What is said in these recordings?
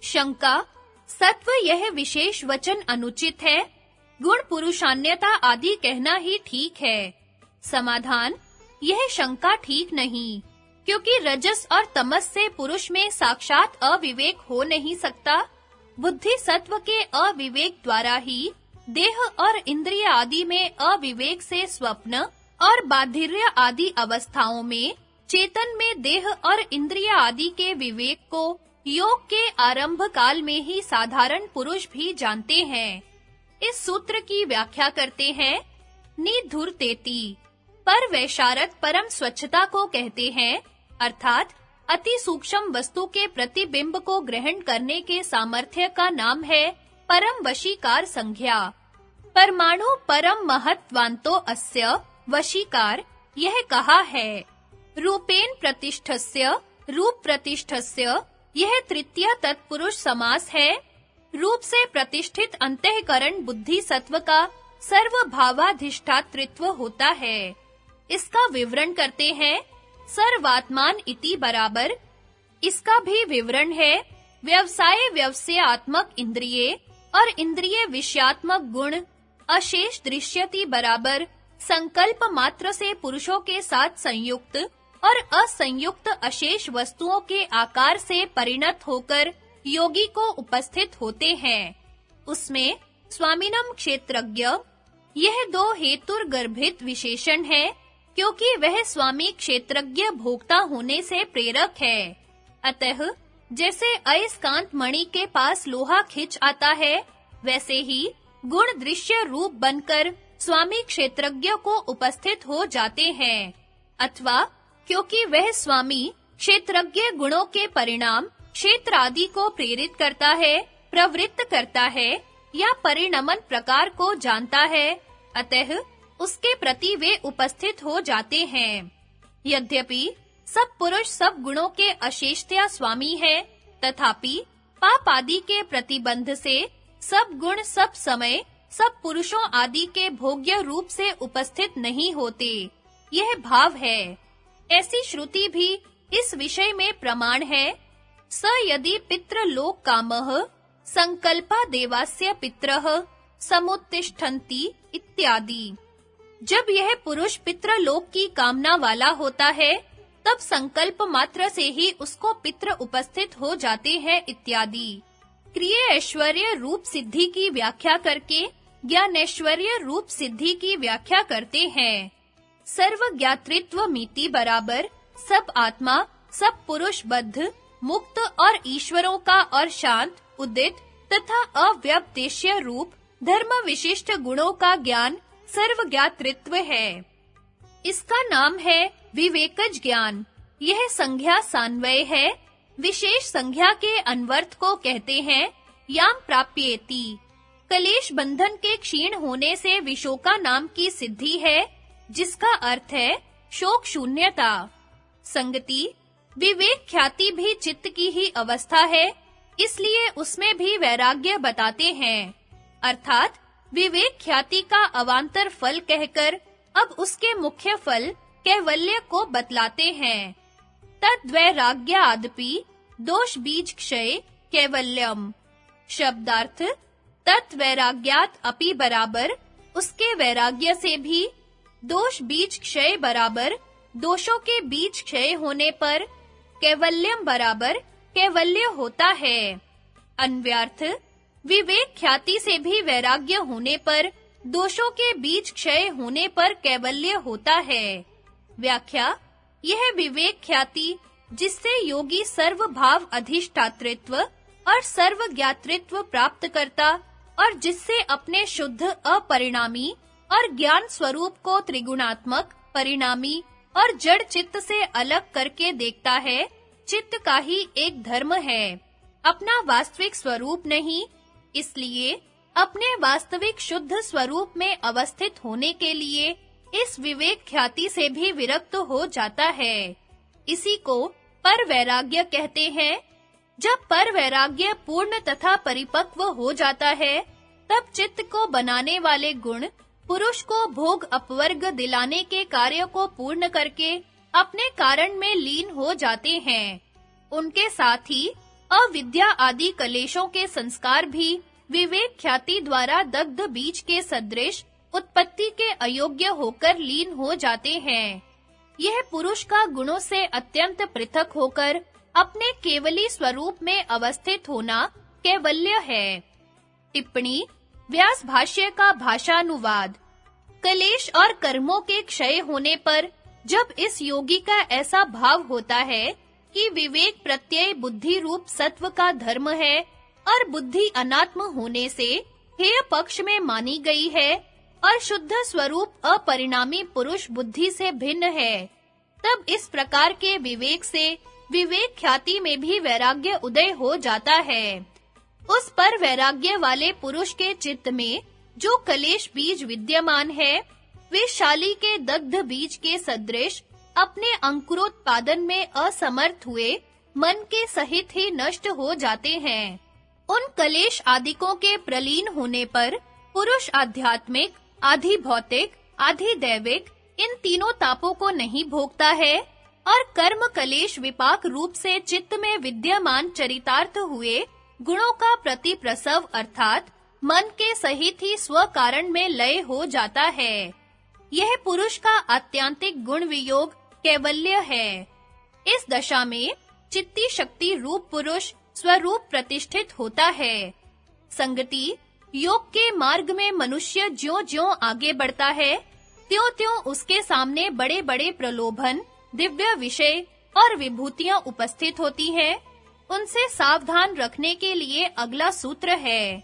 शंका, सत्व यह विशेष वचन अनुचित है, गुण पुरुषान्यता आदि कहना ही ठीक है। समाधान, यह शंका ठीक नहीं, क्योंकि रजस और तमस से पुरुष में साक्षात अविवेक हो नहीं सकता। बुद्धि सत्व के अविवेक द्वारा ही देह और इंद्रिय आदि में अविवेक से स्वप्न और बाधिर्य आदि अवस्थाओं में चेतन में देह और इंद्रिय आदि के विवेक को योग के आरंभ काल में ही साधारण पुरुष भी जानते हैं। इस सूत्र की व्याख्या करते हैं, निधुरतेति, पर वैशारद परम स्वच्छता को कहते हैं, अर्थात अति सूक्ष्म वस्तु के प्रतिबिंब को ग्रहण करने के सामर्थ्य का नाम है परम वशीकार संज्ञा। परमाणु परम महत्वान्तो अस्य वशीकार, यह कहा है। रूपेन प्रतिष्ठस्य, रूप प्रतिष्ठस्य, यह तृतीय तत्पुरुष समास है। रूप से प्रतिष्ठित अंतःकरण बुद्धि सत्व का सर्वभावाधिष्ठातृत्व होता है। इसका विवरण करते हैं, सर्वात्मान इति बराबर। इसका भी विवरण है, व्यवसाय व्यवसायात्मक इंद्रिये और इंद्रिय विषयात्मक गुण अशेष दृश्यति बराबर संकल्प मात्र से पुरुषों के साथ संयुक्त और असंयुक्त अशेष वस्तुओं के आकार से परिणत होकर योगी को उपस्थित होते हैं। उसमें स्वामिनम क्षेत्रज्ञ, यह दो हेतुर गर्भित विशेषण है, क्योंकि वह स्वामी क्षेत्रज्ञ भोक्ता होने से प्रेरक है। अतः जैसे अयस्कांत मणि के पास लोहा खिंच आता है, वैसे ही गुण दृश्य रूप बनकर स्वामी क्षेत्रज्ञ को उपस्थित हो जाते हैं। अथवा क्योंकि वह स्वामी क्षेत्रज्ञ गुणों के परिणाम क्षेत्र आदि को प्रेरित करता है, प्रवृत्त करता है या परिणमन प्रकार को जानता है, अतः उसके प्रति वे उपस्थित हो जाते हैं। यद्यपि सब पुरुष सब गुणों के अशेषतया स्वामी है, तथापि पाप आदि के प्रतिबंध से सब गुण सब समय सब पुरुषों आदि के भोग्य रूप से उपस्थित नहीं होते। यह भाव है। ऐसी श्रुति भी इस विषय में प्रमाण है। स यदि पितृलोक कामः संकल्पा देवास्य पितरः समुत्तिष्ठन्ति इत्यादि। जब यह पुरुष पितृलोक की कामना वाला होता है, तब संकल्प मात्र से ही उसको पितृ उपस्थित हो जाते हैं इत्यादि। क्रिय ऐश्वर्य रूप सिद्धि की व्याख्या करके ज्ञानैश्वर्य रूप सिद्धि की व्याख्या करते हैं। सर्व ज्ञातृत्व मिति बराबर सब आत्मा, सब पुरुष बद्ध, मुक्त और ईश्वरों का और शांत, उदित तथा अव्यपदेश्य रूप धर्म विशिष्ट गुणों का ज्ञान सर्व ज्ञातृत्व है। इसका नाम है विवेकज ज्ञान। यह संज्ञा सान्वय है। विशेष संज्ञा के अन्वर्थ को कहते हैं याम प्राप्येति। कलेश बंधन के क्षीण होने से विशोका नाम की सिद्धि है, जिसका अर्थ है शोक शून्यता। संगति, विवेक ख्याति भी चित्त की ही अवस्था है, इसलिए उसमें भी वैराग्य बताते हैं। अर्थात विवेक ख्याति का अवांतर फल कहकर अब उसके मुख्य फल कैवल्य को बतलाते हैं। तद्वैराग्यादपि दोष बीज क्षय कैवल्यम। शब्दार्थ, तत्वैराग्यात अपि बराबर उसके वैराग्य से भी, दोष बीज क्षय बराबर दोषों के बीज क्षय होने पर, कैवल्यम बराबर कैवल्य होता है। अन्व्यार्थ, विवेक ख्याति से भी वैराग्य होने पर दोषों के बीज क्षय होने पर कैवल्य होता है। व्याख्या, यह विवेक ख्याति जिससे योगी सर्व भाव अधिष्ठातृत्व और सर्व ज्ञातृत्व प्राप्त करता और जिससे अपने शुद्ध अपरिणामी और ज्ञान स्वरूप को त्रिगुणात्मक, परिणामी और जड़ चित्त से अलग करके देखता है, चित्त का ही एक धर्म है, अपना वास्तविक स्वरूप नहीं। इसलिए अपने वास्तविक शुद्ध स्वरूप में अवस्थित होने के लिए इस विवेक ख्याति से भी विरक्त हो जाता है। इसी को पर वैराग्य कहते हैं। जब पर वैराग्य पूर्ण तथा परिपक्व हो जाता है, तब चित्त को बनाने वाले गुण पुरुष को भोग अपवर्ग दिलाने के कार्य को पूर्ण करके अपने कारण में लीन हो जाते हैं। उनके साथ ही अविद्या आदि कलेशों के संस्कार भी विवेक ख्याति द्वारा दग्ध बीज के सदृश उत्पत्ति के अयोग्य होकर लीन हो जाते हैं। यह पुरुष का गुणों से अत्यंत पृथक होकर अपने केवली स्वरूप में अवस्थित होना कैवल्य है। टिप्पणी व्यास भाष्य का भाषानुवाद। कलेश और कर्मों के क्षय होने पर जब इस योगी का ऐसा भाव होता है कि विवेक प्रत्यय बुद्धि रूप सत्व का धर्म है और बुद्धि अनात्म होने से हेय पक्ष में मानी गई है और शुद्ध स्वरूप अपरिणामी पुरुष बुद्धि से भिन्न है, तब इस प्रकार के विवेक से विवेक ख्याति में भी वैराग्य उदय हो जाता है। उस पर वैराग्य वाले पुरुष के चित्त में जो कलेश बीज विद्यमान है, वे शाली के दग्ध बीज के सदृश अपने अंकुरोत्पादन में असमर्थ हुए मन के सहित ही नष्ट हो जाते हैं। उन कलेश आदिकों के प्रलीन होने पर पुरुष आध्यात्मिक, आधि भौतिक, आधि दैविक इन तीनों तापों को नहीं भोगता है और कर्म कलेश विपाक रूप से चित्त में विद्यमान चरितार्थ हुए गुणों का प्रतिप्रसव अर्थात मन के सहित ही स्व कारण में लय हो जाता है। यह पुरुष का आत्यांतिक गुण वियोग कैवल्य है। इस दशा में चित्ती शक्ति रूप पुरुष स्वरूप प्रतिष्ठित होता है। संगति योग के मार्ग में मनुष्य ज्यों-ज्यों आगे बढ़ता है, त्यों-त्यों उसके सामने बड़े-बड़े प्रलोभन, दिव्य विषय और विभूतियां उपस्थित होती हैं। उनसे सावधान रखने के लिए अगला सूत्र है।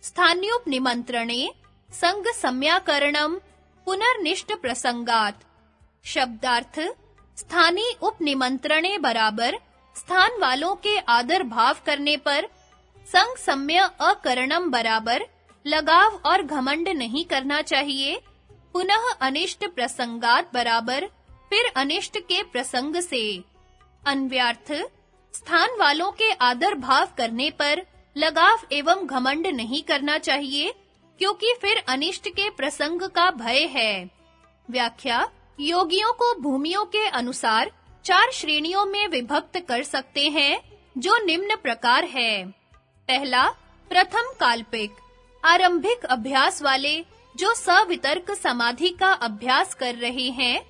स्थान्योप निमंत्रणे संग सम्याकरणम पुनर्निष्ठ प्रसंगात। शब्दार्थ स्थानी उपनिमंत्रणे बराबर स्थान वालों के आदर भाव करने पर, संग सम्य अकरणम बराबर लगाव और घमंड नहीं करना चाहिए, पुनः अनिष्ट प्रसंगात बराबर फिर अनिष्ट के प्रसंग से। अन्व्यार्थ स्थान वालों के आदर भाव करने पर लगाव एवं घमंड नहीं करना चाहिए, क्योंकि फिर अनिष्ट के प्रसंग का भय है। व्याख्या योगियों को भूमियों के अनुसार 4 श्रेणियों में विभक्त कर सकते हैं, जो निम्न प्रकार है। पहला, प्रथम काल्पिक, आरंभिक अभ्यास वाले जो सवितर्क समाधि का अभ्यास कर रहे हैं।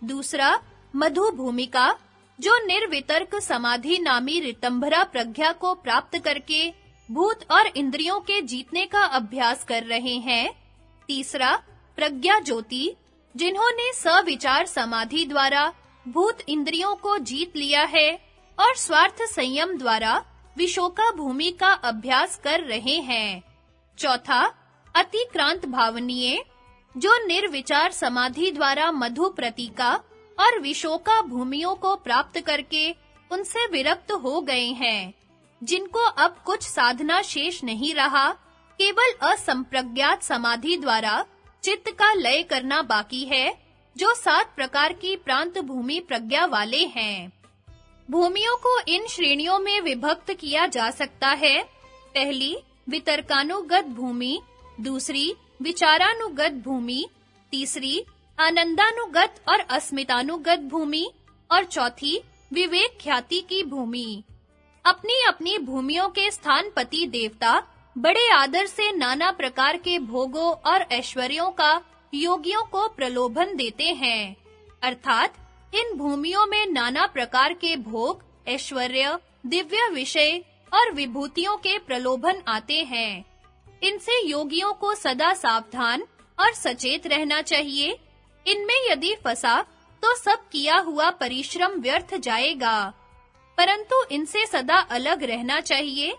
दूसरा, मधु भूमिका, जो निर्वितर्क समाधि नामी ऋतंभरा प्रज्ञा को प्राप्त करके भूत और इंद्रियों के जीतने का अभ्यास कर रहे हैं। तीसरा, प्रज्ञा ज्योति, जिन्होंने सविचार समाधि द्वारा भूत इंद्रियों को जीत लिया है और स्वार्थ संयम द्वारा विशोका भूमि का अभ्यास कर रहे हैं। चौथा, अतिक्रांत भावनीय, जो निर्विचार समाधि द्वारा मधु प्रतीका और विशोका भूमियों को प्राप्त करके उनसे विरक्त हो गए हैं, जिनको अब कुछ साधना शेष नहीं रहा, केवल असंप्रज्ञात समाधि द्वारा चित्त का लय करना बाकी है, जो 7 प्रकार की प्रांत भूमि प्रज्ञा वाले हैं। भूमियों को इन श्रेणियों में विभक्त किया जा सकता है। पहली, वितर्कानुगत भूमि, दूसरी, विचारानुगत भूमि, तीसरी, आनंदानुगत और अस्मितानुगत भूमि और चौथी, विवेक ख्याति की भूमि। अपनी-अपनी भूमियों के स्थानपति देवता बड़े आदर से नाना प्रकार के भोगों और ऐश्वर्यों का योगियों को प्रलोभन देते हैं, अर्थात इन भूमियों में नाना प्रकार के भोग, ऐश्वर्य, दिव्य विषय और विभूतियों के प्रलोभन आते हैं। इनसे योगियों को सदा सावधान और सचेत रहना चाहिए। इनमें यदि फंसा तो सब किया हुआ परिश्रम व्यर्थ जाएगा, परंतु इनसे सदा अलग रहना चाहिए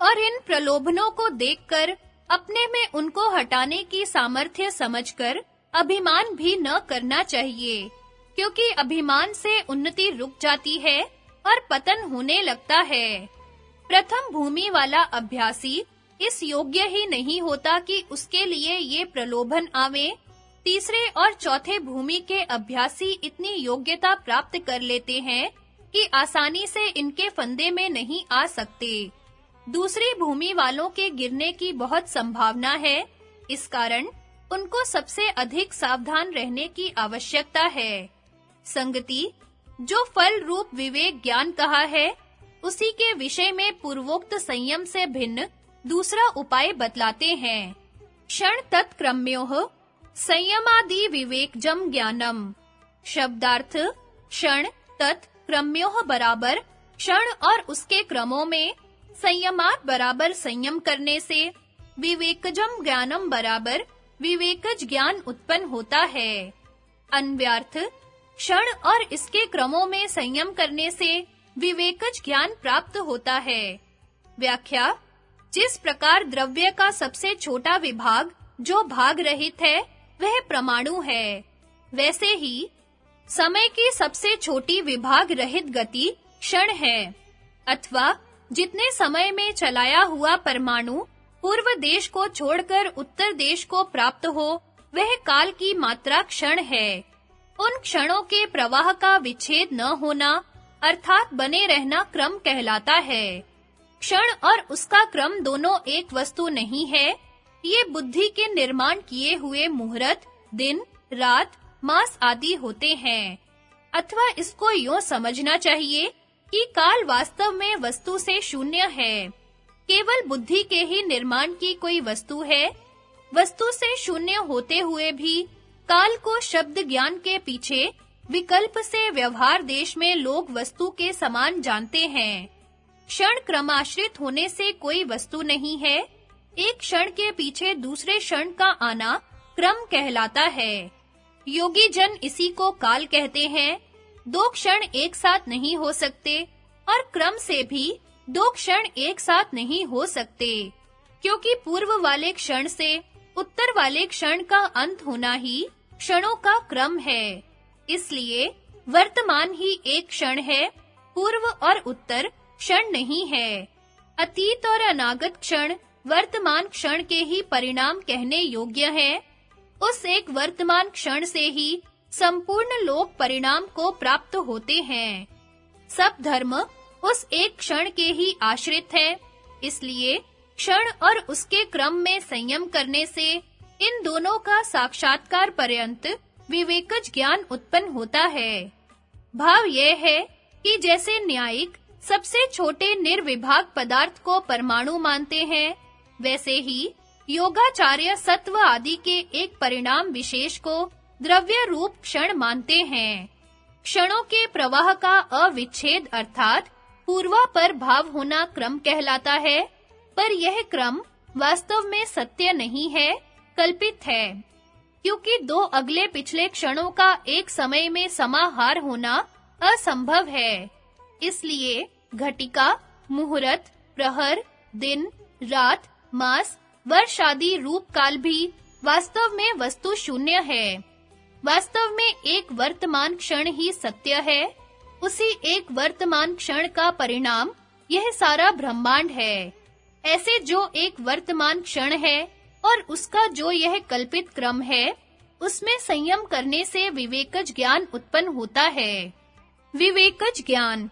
और इन प्रलोभनों को देखकर अपने में उनको हटाने की सामर्थ्य समझकर अभिमान भी न करना चाहिए, क्योंकि अभिमान से उन्नति रुक जाती है और पतन होने लगता है। प्रथम भूमि वाला अभ्यासी इस योग्य ही नहीं होता कि उसके लिए ये प्रलोभन आवे। तीसरे और चौथे भूमि के अभ्यासी इतनी योग्यता प्राप्त कर लेते हैं कि आसानी से इनके फंदे में नहीं आ सकते। दूसरी भूमि वालों के गिरने की बहुत संभावना है, इस कारण उनको सबसे अधिक सावधान रहने की आवश्यकता है। संगति, जो फल रूप विवेक ज्ञान कहा है, उसी के विषय में पूर्वोक्त संयम से भिन्न दूसरा उपाय बतलाते हैं। क्षण तत्क्रम्योः संयमादि विवेकजम ज्ञानम। शब्दार्थ क्षण तत्क्रम्योः बराबर क्षण और उसके क्रमों में, संयमात बराबर संयम करने से, विवेकजम ज्ञानम बराबर विवेकज ज्ञान उत्पन्न होता है। अन्व्यार्थ क्षण और इसके क्रमों में संयम करने से विवेकज ज्ञान प्राप्त होता है। व्याख्या: जिस प्रकार द्रव्य का सबसे छोटा विभाग जो भाग रहित है वह परमाणु है, वैसे ही समय की सबसे छोटी विभाग रहित गति क्षण है, अथवा जितने समय में चलाया हुआ परमाणु पूर्व देश को छोड़कर उत्तर देश को प्राप्त हो वह काल की मात्रा क्षण है। उन क्षणों के प्रवाह का विच्छेद न होना अर्थात बने रहना क्रम कहलाता है। क्षण और उसका क्रम दोनों एक वस्तु नहीं है। ये बुद्धि के निर्माण किए हुए मुहूर्त, दिन, रात, मास आदि होते हैं। अथवा इसको यूं समझना चाहिए कि काल वास्तव में वस्तु से शून्य है, केवल बुद्धि के ही निर्माण की कोई वस्तु है। वस्तु से शून्य होते हुए भी काल को शब्द ज्ञान के पीछे विकल्प से व्यवहार देश में लोग वस्तु के समान जानते हैं। क्षण क्रमाश्रित होने से कोई वस्तु नहीं है। एक क्षण के पीछे दूसरे क्षण का आना क्रम कहलाता है। योगी जन इसी को काल कहते हैं। दो क्षण एक साथ नहीं हो सकते और क्रम से भी दो क्षण एक साथ नहीं हो सकते, क्योंकि पूर्व वाले क्षण से उत्तर वाले क्षण का अंत होना ही क्षणों का क्रम है। इसलिए वर्तमान ही एक क्षण है, पूर्व और उत्तर क्षण नहीं है। अतीत और अनागत क्षण वर्तमान क्षण के ही परिणाम कहने योग्य है। उस एक वर्तमान क्षण से ही संपूर्ण लोक परिणाम को प्राप्त होते हैं। सब धर्म उस एक क्षण के ही आश्रित है। इसलिए क्षण और उसके क्रम में संयम करने से इन दोनों का साक्षात्कार पर्यंत विवेकज ज्ञान उत्पन्न होता है। भाव यह है कि जैसे न्यायिक सबसे छोटे निर्विभाग पदार्थ को परमाणु मानते हैं, वैसे ही योगाचार्य सत्व आदि के एक परिणाम विशेष को द्रव्य रूप क्षण मानते हैं। क्षणों के प्रवाह का अविच्छेद अर्थात पूर्वापर भाव होना क्रम कहलाता है, पर यह क्रम वास्तव में सत्य नहीं है, कल्पित है, क्योंकि दो अगले पिछले क्षणों का एक समय में समाहार होना असंभव है। इसलिए घटिका, मुहूर्त, प्रहर, दिन, रात, मास, वर्ष आदि रूप काल भी वास्तव में वस्तु शून्य है। वास्तव में एक वर्तमान क्षण ही सत्य है। उसी एक वर्तमान क्षण का परिणाम यह सारा ब्रह्मांड है। ऐसे जो एक वर्तमान क्षण है और उसका जो यह कल्पित क्रम है, उसमें संयम करने से विवेकज ज्ञान उत्पन्न होता है। विवेकज ज्ञान